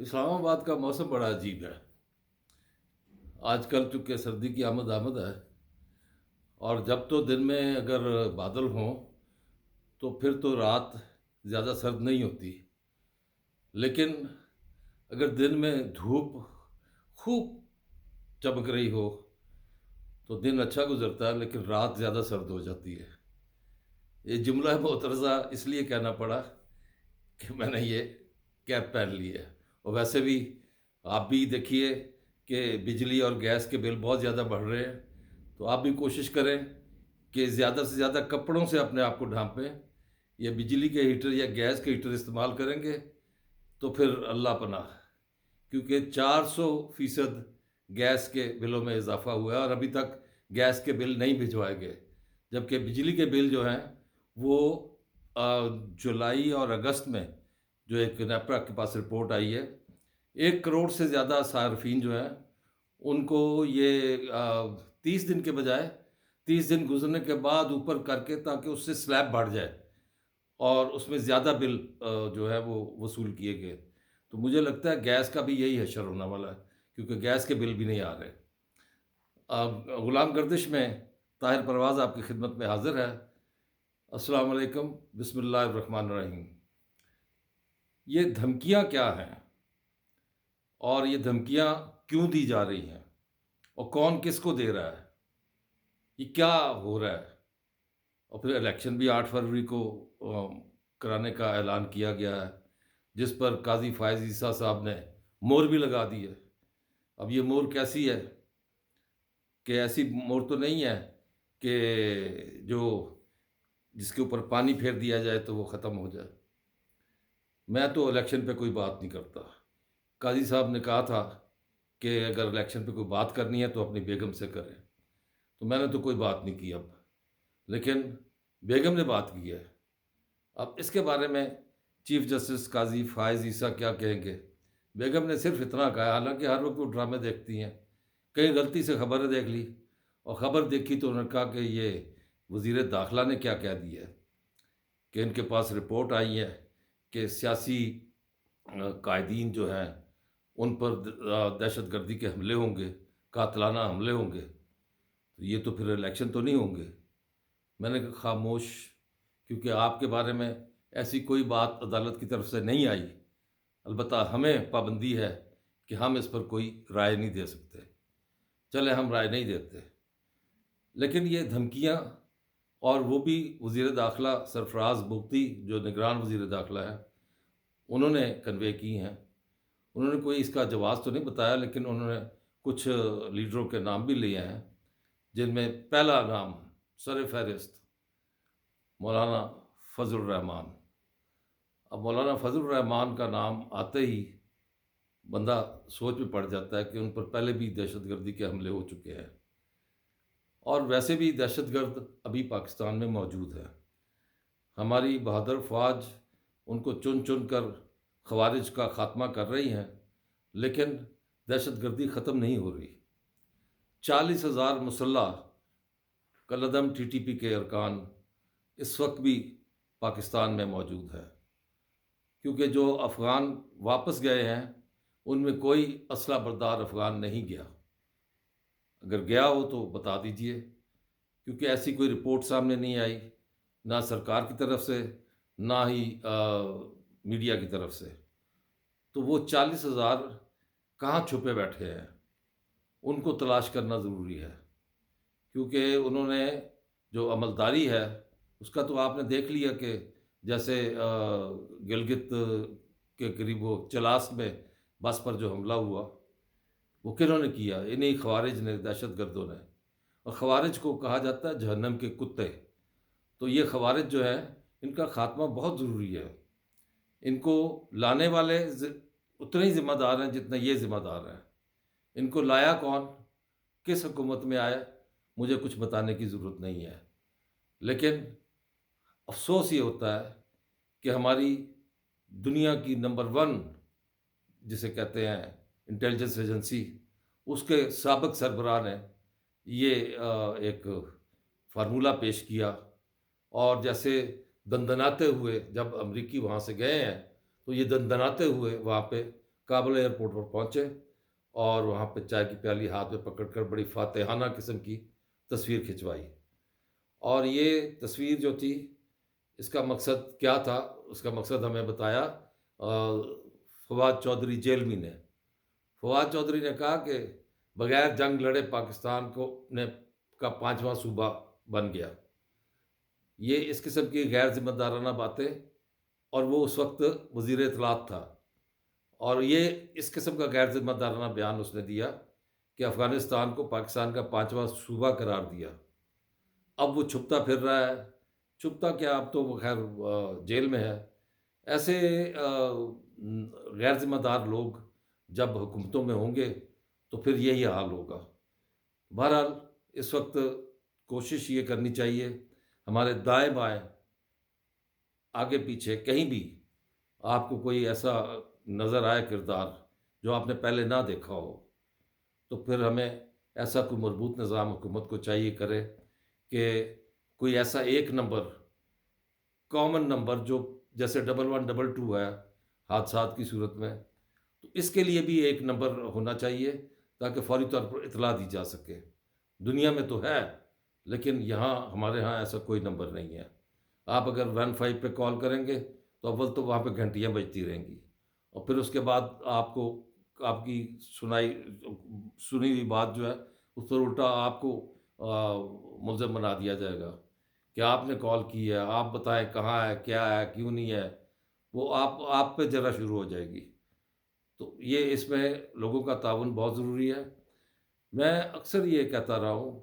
اسلام آباد کا موسم بڑا عجیب ہے۔ آج کل چونکہ سردی کی آمد ہے، اور جب تو دن میں اگر بادل ہوں تو پھر تو رات زیادہ سرد نہیں ہوتی، لیکن اگر دن میں دھوپ خوب چمک رہی ہو تو دن اچھا گزرتا ہے، لیکن رات زیادہ سرد ہو جاتی ہے۔ یہ جملہ معترضہ اس لیے کہنا پڑا کہ میں نے یہ کیپ پہن لی ہے۔ اور ویسے بھی آپ بھی دیکھیے کہ بجلی اور گیس کے بل بہت زیادہ بڑھ رہے ہیں، تو آپ بھی کوشش کریں کہ زیادہ سے زیادہ کپڑوں سے اپنے آپ کو ڈھانپیں، یا بجلی کے ہیٹر یا گیس کے ہیٹر استعمال کریں گے تو پھر اللہ پناہ، کیونکہ 400% گیس کے بلوں میں اضافہ ہوا ہے اور ابھی تک گیس کے بل نہیں بھجوائے گئے، جبکہ بجلی کے بل جو ہیں وہ جولائی اور اگست میں، جو ایک نیپرا کے پاس رپورٹ آئی ہے، 1 کروڑ سے زیادہ صارفین جو ہیں ان کو یہ 30 دن کے بجائے 30 دن گزرنے کے بعد اوپر کر کے، تاکہ اس سے سلیب بڑھ جائے اور اس میں زیادہ بل جو ہے وہ وصول کیے گئے۔ تو مجھے لگتا ہے گیس کا بھی یہی حشر ہونے والا ہے، کیونکہ گیس کے بل بھی نہیں آ رہے۔ غلام گردش میں طاہر پرواز آپ کی خدمت میں حاضر ہے۔ السلام علیکم، بسم اللہ الرحمن الرحیم۔ یہ دھمکیاں کیا ہیں، اور یہ دھمکیاں کیوں دی جا رہی ہیں، اور کون کس کو دے رہا ہے، یہ کیا ہو رہا ہے؟ اور پھر الیکشن بھی 8 فروری کو کرانے کا اعلان کیا گیا ہے، جس پر قاضی فائز عیسیٰ صاحب نے مہر بھی لگا دی ہے۔ اب یہ مہر کیسی ہے؟ کہ ایسی مہر تو نہیں ہے کہ جو جس کے اوپر پانی پھیر دیا جائے تو وہ ختم ہو جائے۔ میں تو الیکشن پہ کوئی بات نہیں کرتا۔ قاضی صاحب نے کہا تھا کہ اگر الیکشن پہ کوئی بات کرنی ہے تو اپنی بیگم سے کریں، تو میں نے تو کوئی بات نہیں کی اب، لیکن بیگم نے بات کی ہے۔ اب اس کے بارے میں چیف جسٹس قاضی فائز عیسیٰ کیا کہیں گے؟ بیگم نے صرف اتنا کہا، حالانکہ ہر وقت وہ ڈرامے دیکھتی ہیں، کہیں غلطی سے خبریں دیکھ لی، اور خبر دیکھی تو انہوں نے کہا کہ یہ وزیر داخلہ نے کیا کہہ دیا ہے، کہ ان کے پاس رپورٹ آئی ہے کہ سیاسی قائدین جو ہیں ان پر دہشت گردی کے حملے ہوں گے، قاتلانہ حملے ہوں گے، تو یہ تو پھر الیکشن تو نہیں ہوں گے۔ میں نے کہا خاموش، کیونکہ آپ کے بارے میں ایسی کوئی بات عدالت کی طرف سے نہیں آئی۔ البتہ ہمیں پابندی ہے کہ ہم اس پر کوئی رائے نہیں دے سکتے، چلے ہم رائے نہیں دیتے، لیکن یہ دھمکیاں، اور وہ بھی وزیر داخلہ سرفراز بگٹی جو نگران وزیر داخلہ ہے، انہوں نے کنوے کی ہیں۔ انہوں نے کوئی اس کا جواز تو نہیں بتایا، لیکن انہوں نے کچھ لیڈروں کے نام بھی لیے ہیں، جن میں پہلا نام سر فہرست مولانا فضل الرحمان۔ اب مولانا فضل الرحمان کا نام آتے ہی بندہ سوچ میں پڑ جاتا ہے کہ ان پر پہلے بھی دہشت گردی کے حملے ہو چکے ہیں، اور ویسے بھی دہشت گرد ابھی پاکستان میں موجود ہے۔ ہماری بہادر فوج ان کو چن چن کر خوارج کا خاتمہ کر رہی ہیں، لیکن دہشت گردی ختم نہیں ہو رہی۔ 40,000 مسلح کالعدم ٹی ٹی پی کے ارکان اس وقت بھی پاکستان میں موجود ہے، کیونکہ جو افغان واپس گئے ہیں ان میں کوئی اسلحہ بردار افغان نہیں گیا۔ اگر گیا ہو تو بتا دیجئے، کیونکہ ایسی کوئی رپورٹ سامنے نہیں آئی، نہ سرکار کی طرف سے، نہ ہی میڈیا کی طرف سے۔ تو وہ 40,000 کہاں چھپے بیٹھے ہیں، ان کو تلاش کرنا ضروری ہے، کیونکہ انہوں نے جو عملداری ہے اس کا تو آپ نے دیکھ لیا کہ جیسے گلگت کے قریب وہ چلاس میں بس پر جو حملہ ہوا، وہ کنہوں نے کیا؟ انہی خوارج نے، دہشت گردوں نے۔ اور خوارج کو کہا جاتا ہے جہنم کے کتے۔ تو یہ خوارج جو ہے ان کا خاتمہ بہت ضروری ہے۔ ان کو لانے والے اتنے ہی ذمہ دار ہیں جتنا یہ ذمہ دار ہیں۔ ان کو لایا کون، کس حکومت میں آیا، مجھے کچھ بتانے کی ضرورت نہیں ہے، لیکن افسوس یہ ہوتا ہے کہ ہماری دنیا کی نمبر 1 جسے کہتے ہیں انٹیلیجنس ایجنسی، اس کے سابق سربراہ نے یہ ایک فارمولہ پیش کیا، اور جیسے دندناتے ہوئے جب امریکی وہاں سے گئے ہیں تو یہ دندناتے ہوئے وہاں پہ کابل ایئرپورٹ پر پہنچے اور وہاں پہ چائے کی پیالی ہاتھ میں پکڑ کر بڑی فاتحانہ قسم کی تصویر کھنچوائی. اور یہ تصویر جو تھی اس کا مقصد کیا تھا، اس کا مقصد ہمیں بتایا فواد چودھری جیلمی نے. فواد چودھری نے کہا کہ بغیر جنگ لڑے پاکستان کا 5واں صوبہ بن گیا. یہ اس قسم کی غیر ذمہ دارانہ باتیں، اور وہ اس وقت وزیر اطلاعات تھا، اور یہ اس قسم کا غیر ذمہ دارانہ بیان اس نے دیا کہ افغانستان کو پاکستان کا 5واں صوبہ قرار دیا. اب وہ چھپتا پھر رہا ہے. چھپتا کیا، اب تو وہ خیر جیل میں ہے. ایسے غیر ذمہ دار لوگ جب حکومتوں میں ہوں گے تو پھر یہی حال ہوگا. بہرحال اس وقت کوشش یہ کرنی چاہیے ہمارے دائیں بائیں آگے پیچھے کہیں بھی آپ کو کوئی ایسا نظر آئے کردار جو آپ نے پہلے نہ دیکھا ہو، تو پھر ہمیں ایسا کوئی مربوط نظام حکومت کو چاہیے کرے کہ کوئی ایسا ایک نمبر، کامن نمبر، جو جیسے 1122 ہے حادثات کی صورت میں، تو اس کے لیے بھی ایک نمبر ہونا چاہیے تاکہ فوری طور پر اطلاع دی جا سکے. دنیا میں تو ہے لیکن یہاں ہمارے ہاں ایسا کوئی نمبر نہیں ہے. آپ اگر 15 پہ کال کریں گے تو اول تو وہاں پہ گھنٹیاں بجتی رہیں گی، اور پھر اس کے بعد آپ کو آپ کی سنی ہوئی بات جو ہے اس پر الٹا آپ کو ملزم بنا دیا جائے گا کہ آپ نے کال کی ہے، آپ بتائیں کہاں ہے، کیا ہے، کیوں نہیں ہے. وہ آپ پہ جرا شروع ہو جائے گی. تو یہ اس میں لوگوں کا تعاون بہت ضروری ہے. میں اکثر یہ کہتا رہا ہوں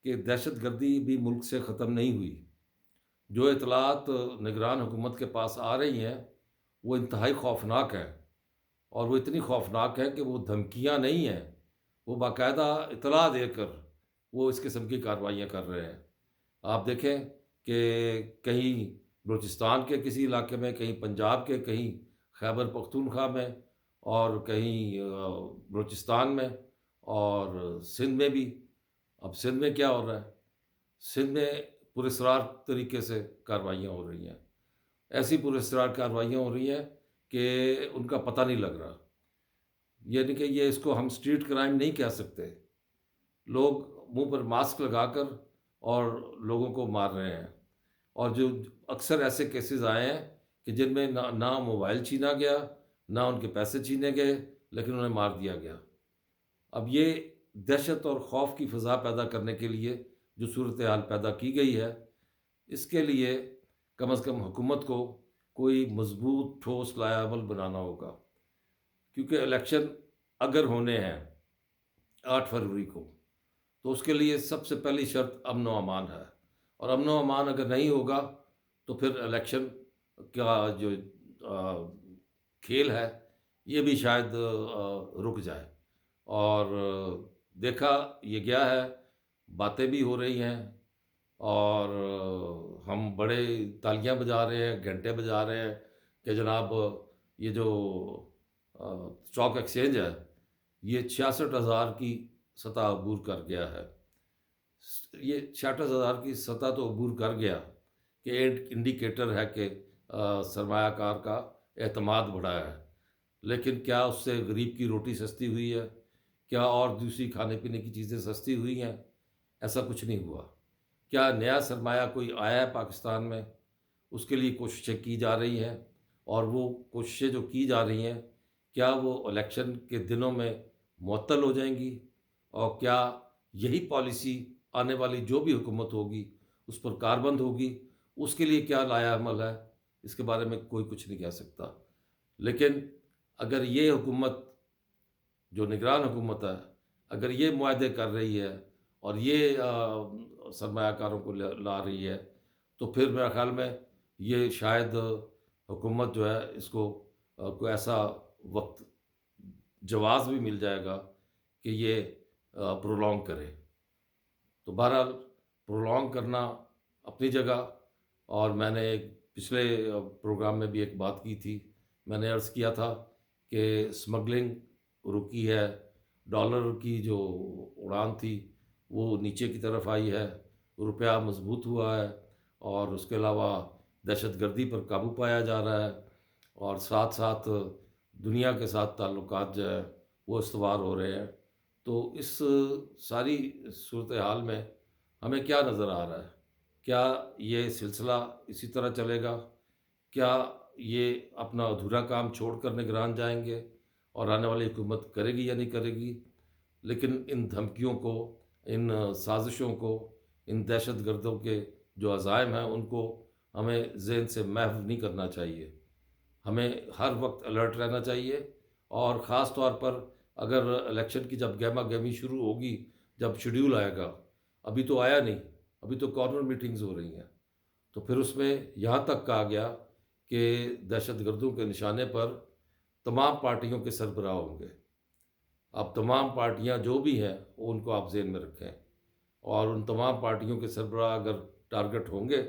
کہ دہشت گردی بھی ملک سے ختم نہیں ہوئی. جو اطلاعات نگران حکومت کے پاس آ رہی ہیں وہ انتہائی خوفناک ہیں، اور وہ اتنی خوفناک ہے کہ وہ دھمکیاں نہیں ہیں، وہ باقاعدہ اطلاع دے کر وہ اس قسم کی کارروائیاں کر رہے ہیں. آپ دیکھیں کہ کہیں بلوچستان کے کسی علاقے میں، کہیں پنجاب کے، کہیں خیبر پختونخوا میں، اور کہیں بلوچستان میں، اور سندھ میں بھی. اب سندھ میں کیا ہو رہا ہے؟ سندھ میں پراسرار طریقے سے کارروائیاں ہو رہی ہیں. ایسی پراسرار کارروائیاں ہو رہی ہیں کہ ان کا پتہ نہیں لگ رہا. یعنی کہ یہ اس کو ہم اسٹریٹ کرائم نہیں کہہ سکتے. لوگ منہ پر ماسک لگا کر اور لوگوں کو مار رہے ہیں. اور جو اکثر ایسے کیسز آئے ہیں کہ جن میں نہ موبائل چھینا گیا، نہ ان کے پیسے چھینے گئے، لیکن انہیں مار دیا گیا. اب یہ دہشت اور خوف کی فضا پیدا کرنے کے لیے جو صورتحال پیدا کی گئی ہے، اس کے لیے کم از کم حکومت کو کوئی مضبوط ٹھوس لائحہ عمل بنانا ہوگا. کیونکہ الیکشن اگر ہونے ہیں 8 فروری کو، تو اس کے لیے سب سے پہلی شرط امن و امان ہے. اور امن و امان اگر نہیں ہوگا تو پھر الیکشن کا جو کھیل ہے یہ بھی شاید رک جائے. اور دیکھا یہ گیا ہے، باتیں بھی ہو رہی ہیں، اور ہم بڑے تالیاں بجا رہے ہیں، گھنٹے بجا رہے ہیں کہ جناب یہ جو اسٹاک ایکسچینج ہے یہ 66,000 کی سطح عبور کر گیا ہے. یہ 66,000 کی سطح تو عبور کر گیا کہ ایک انڈیکیٹر ہے کہ سرمایہ کار کا اعتماد بڑھا ہے. لیکن کیا اس سے غریب کی روٹی سستی ہوئی ہے؟ کیا اور دوسری کھانے پینے کی چیزیں سستی ہوئی ہیں؟ ایسا کچھ نہیں ہوا. کیا نیا سرمایہ کوئی آیا ہے پاکستان میں؟ اس کے لیے کوششیں کی جا رہی ہیں، اور وہ کوششیں جو کی جا رہی ہیں کیا وہ الیکشن کے دنوں میں معطل ہو جائیں گی؟ اور کیا یہی پالیسی آنے والی جو بھی حکومت ہوگی اس پر کاربند ہوگی؟ اس کے لیے کیا لائحہ عمل ہے اس کے بارے میں کوئی کچھ نہیں کہہ سکتا. لیکن اگر یہ حکومت جو نگران حکومت ہے اگر یہ معاہدے کر رہی ہے اور یہ سرمایہ کاروں کو لا رہی ہے، تو پھر میرے خیال میں یہ شاید حکومت جو ہے اس کو کوئی ایسا وقت جواز بھی مل جائے گا کہ یہ پرولونگ کرے. تو بہرحال پرولونگ کرنا اپنی جگہ. اور میں نے ایک پچھلے پروگرام میں بھی ایک بات کی تھی، میں نے عرض کیا تھا کہ اسمگلنگ رکی ہے، ڈالر کی جو اڑان تھی وہ نیچے کی طرف آئی ہے، روپیہ مضبوط ہوا ہے، اور اس کے علاوہ دہشت گردی پر قابو پایا جا رہا ہے، اور ساتھ ساتھ دنیا کے ساتھ تعلقات جو ہے وہ استوار ہو رہے ہیں۔ تو اس ساری صورتحال میں ہمیں کیا نظر آ رہا ہے؟ کیا یہ سلسلہ اسی طرح چلے گا؟ کیا یہ اپنا ادھورا کام چھوڑ کر نگران جائیں گے اور آنے والی حکومت کرے گی یا نہیں کرے گی؟ لیکن ان دھمکیوں کو، ان سازشوں کو، ان دہشت گردوں کے جو عزائم ہیں ان کو ہمیں ذہن سے محو نہیں کرنا چاہیے۔ ہمیں ہر وقت الرٹ رہنا چاہیے، اور خاص طور پر اگر الیکشن کی جب گہما گہمی شروع ہوگی، جب شیڈیول آئے گا، ابھی تو آیا نہیں، ابھی تو کارنر میٹنگز ہو رہی ہیں، تو پھر اس میں یہاں تک کہا گیا کہ دہشت گردوں کے نشانے پر تمام پارٹیوں کے سربراہ ہوں گے۔ اب تمام پارٹیاں جو بھی ہیں وہ ان کو آپ ذہن میں رکھیں، اور ان تمام پارٹیوں کے سربراہ اگر ٹارگٹ ہوں گے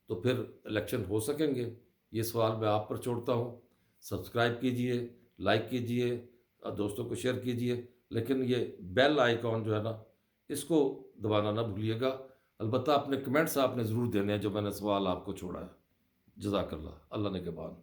تو پھر الیکشن ہو سکیں گے؟ یہ سوال میں آپ پر چھوڑتا ہوں۔ سبسکرائب کیجئے، لائک کیجئے، اور دوستوں کو شیئر کیجئے، لیکن یہ بیل آئیکن جو ہے نا، اس کو دبانا نہ بھولیے گا۔ البتہ اپنے کمنٹس آپ نے ضرور دینے ہیں جو میں نے سوال آپ کو چھوڑا ہے۔ جزاک اللہ، اللہ نگہبان۔